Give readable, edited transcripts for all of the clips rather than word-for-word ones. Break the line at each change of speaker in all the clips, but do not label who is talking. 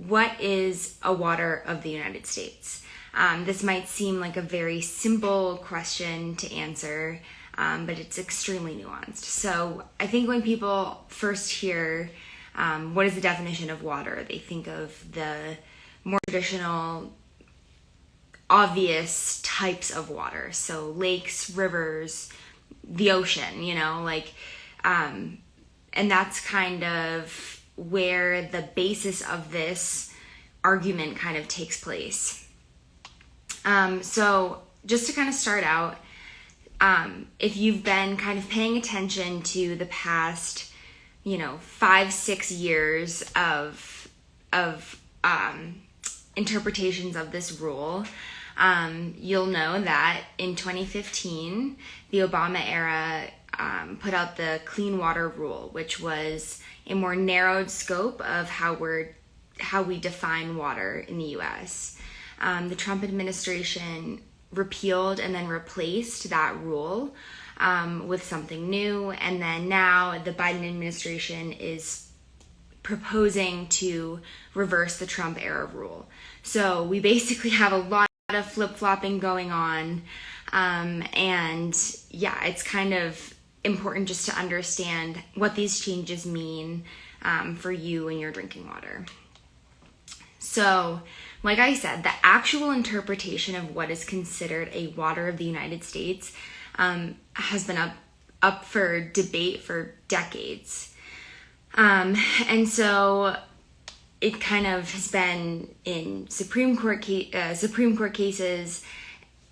what is a water of the United States? This might seem like a very simple question to answer, but it's extremely nuanced. So I think when people first hear what is the definition of water, they think of the more traditional, obvious types of water. So lakes, rivers, the ocean, and that's kind of where the basis of this argument kind of takes place. So just to kind of start out, if you've been kind of paying attention to the past, 5-6 years of interpretations of this rule, you'll know that in 2015, the Obama era put out the Clean Water Rule, which was a more narrowed scope of how we define water in the U.S. The Trump administration repealed and then replaced that rule with something new, and then now the Biden administration is proposing to reverse the Trump era rule. So we basically have a lot of flip-flopping going on, and yeah, it's kind of important just to understand what these changes mean for you and your drinking water. So, like I said, the actual interpretation of what is considered a water of the United States has been up for debate for decades. And so it kind of has been in Supreme Court cases.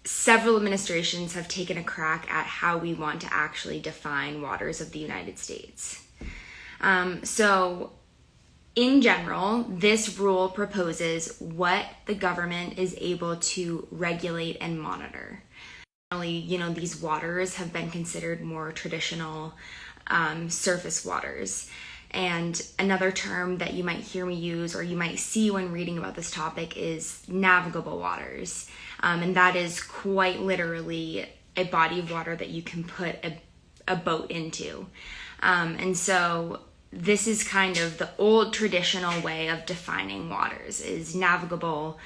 Several administrations have taken a crack at how we want to actually define waters of the United States. So in general, this rule proposes what the government is able to regulate and monitor. Generally, these waters have been considered more traditional surface waters. And another term that you might hear me use, or you might see when reading about this topic, is navigable waters. And that is quite literally a body of water that you can put a boat into. And so this is kind of the old traditional way of defining waters, is navigable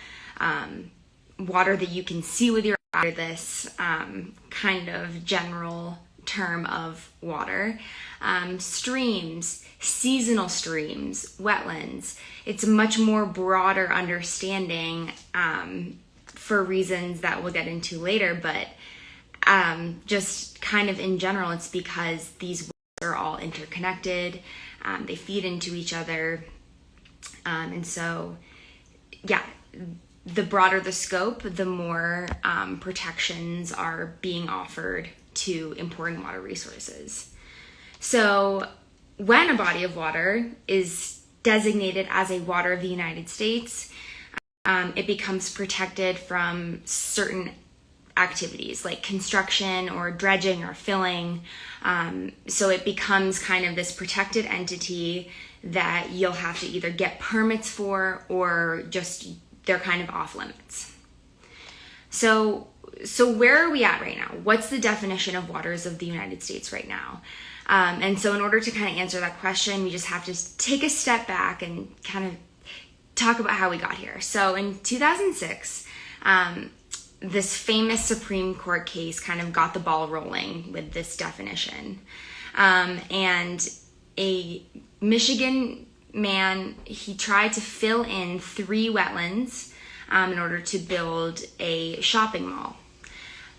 water that you can see with your eye, this kind of general term of water. Streams, seasonal streams, wetlands. It's a much more broader understanding for reasons that we'll get into later, but just kind of in general, it's because these waters are all interconnected. They feed into each other. And so, yeah, the broader the scope, the more protections are being offered to important water resources. So when a body of water is designated as a water of the United States, it becomes protected from certain activities like construction or dredging or filling. So it becomes kind of this protected entity that you'll have to either get permits for, or just they're kind of off limits. So where are we at right now? What's the definition of waters of the United States right now? And so in order to kind of answer that question, we just have to take a step back and kind of talk about how we got here. So in 2006, this famous Supreme Court case kind of got the ball rolling with this definition. And a Michigan man, he tried to fill in 3 wetlands in order to build a shopping mall.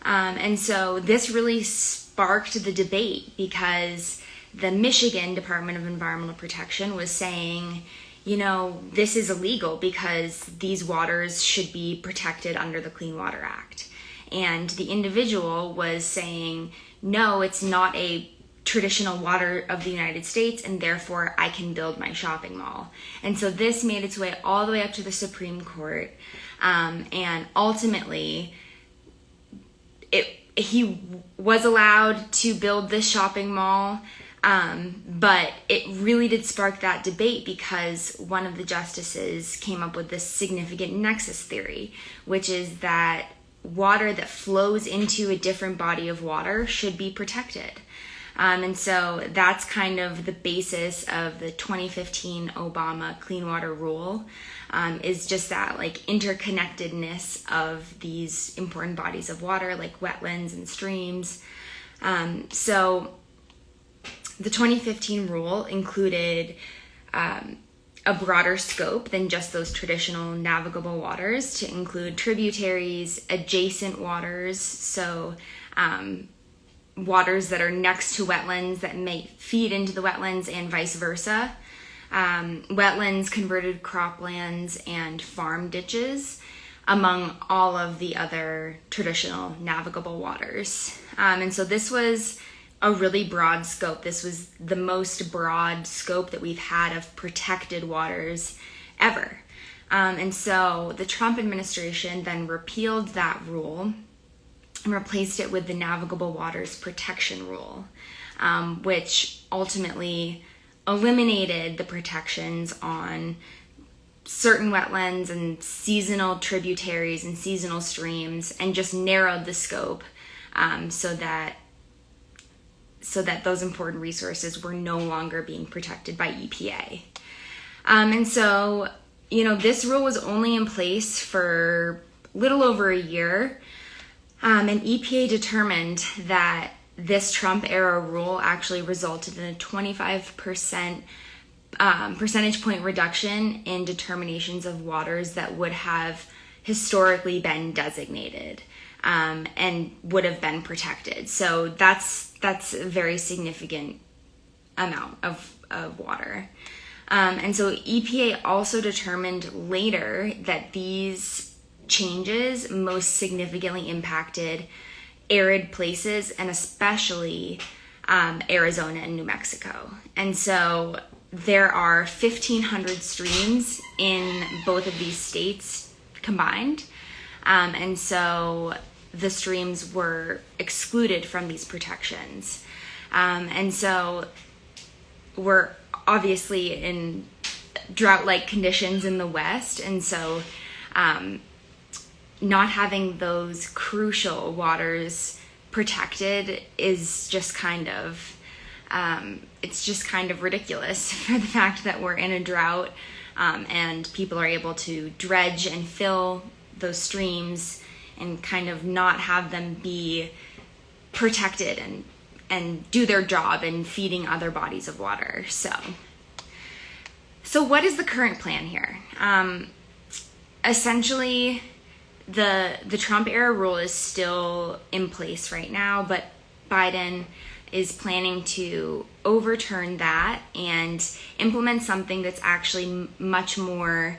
And so this really sparked the debate, because the Michigan Department of Environmental Protection was saying, this is illegal because these waters should be protected under the Clean Water Act. And the individual was saying, no, it's not a traditional water of the United States, and therefore I can build my shopping mall. And so this made its way all the way up to the Supreme Court. And ultimately, he was allowed to build this shopping mall. But it really did spark that debate, because one of the justices came up with this significant Nexus Theory, which is that water that flows into a different body of water should be protected. And so that's kind of the basis of the 2015 Obama Clean Water Rule, is just that like interconnectedness of these important bodies of water like wetlands and streams. So the 2015 rule included a broader scope than just those traditional navigable waters, to include tributaries, adjacent waters, so waters that are next to wetlands that may feed into the wetlands and vice versa, wetlands, converted croplands, and farm ditches, among all of the other traditional navigable waters. And so this was a really broad scope. This was the most broad scope that we've had of protected waters ever. And so the Trump administration then repealed that rule and replaced it with the Navigable Waters Protection Rule, which ultimately eliminated the protections on certain wetlands and seasonal tributaries and seasonal streams, and just narrowed the scope so that those important resources were no longer being protected by EPA. And so, this rule was only in place for a little over a year. And EPA determined that this Trump era rule actually resulted in a 25% percentage point reduction in determinations of waters that would have historically been designated and would have been protected. So that's a very significant amount of water. And so EPA also determined later that these changes most significantly impacted arid places, and especially Arizona and New Mexico. And so there are 1,500 streams in both of these states combined. And so the streams were excluded from these protections. And so we're obviously in drought-like conditions in the West. And so not having those crucial waters protected is just kind of, it's just kind of ridiculous for the fact that we're in a drought, and people are able to dredge and fill those streams and kind of not have them be protected and do their job in feeding other bodies of water. So what is the current plan here? Essentially, the Trump era rule is still in place right now, but Biden is planning to overturn that and implement something that's actually much more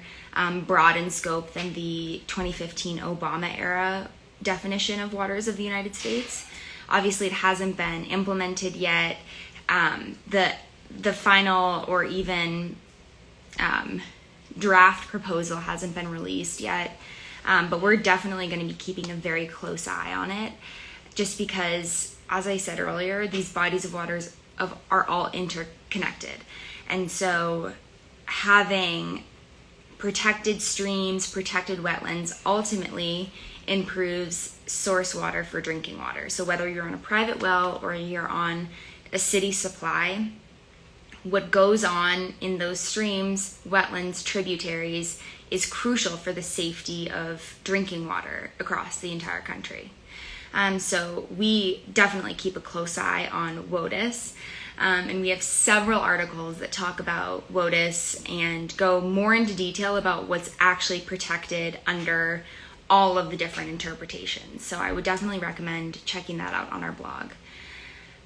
broad in scope than the 2015 Obama era definition of waters of the United States. Obviously, it hasn't been implemented yet. The final or even draft proposal hasn't been released yet, but we're definitely going to be keeping a very close eye on it, just because, as I said earlier, these bodies of waters are all interconnected. And so having protected streams, protected wetlands, ultimately improves source water for drinking water. So whether you're on a private well or you're on a city supply, what goes on in those streams, wetlands, tributaries is crucial for the safety of drinking water across the entire country. So we definitely keep a close eye on WOTUS. And we have several articles that talk about WOTUS and go more into detail about what's actually protected under all of the different interpretations. So I would definitely recommend checking that out on our blog.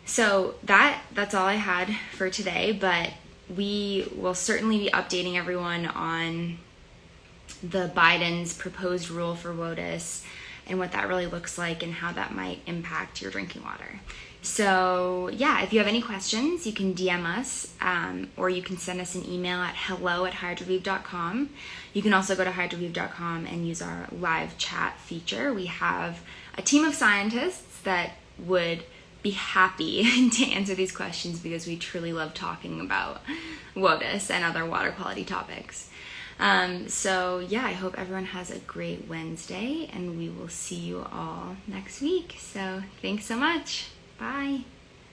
So that's all I had for today, but we will certainly be updating everyone on the Biden's proposed rule for WOTUS and what that really looks like and how that might impact your drinking water. So yeah, if you have any questions, you can DM us, or you can send us an email at hello@hydroviv.com. You can also go to hydroviv.com and use our live chat feature. We have a team of scientists that would be happy to answer these questions because we truly love talking about WOTUS and other water quality topics. So yeah, I hope everyone has a great Wednesday, and we will see you all next week. So thanks so much. Bye.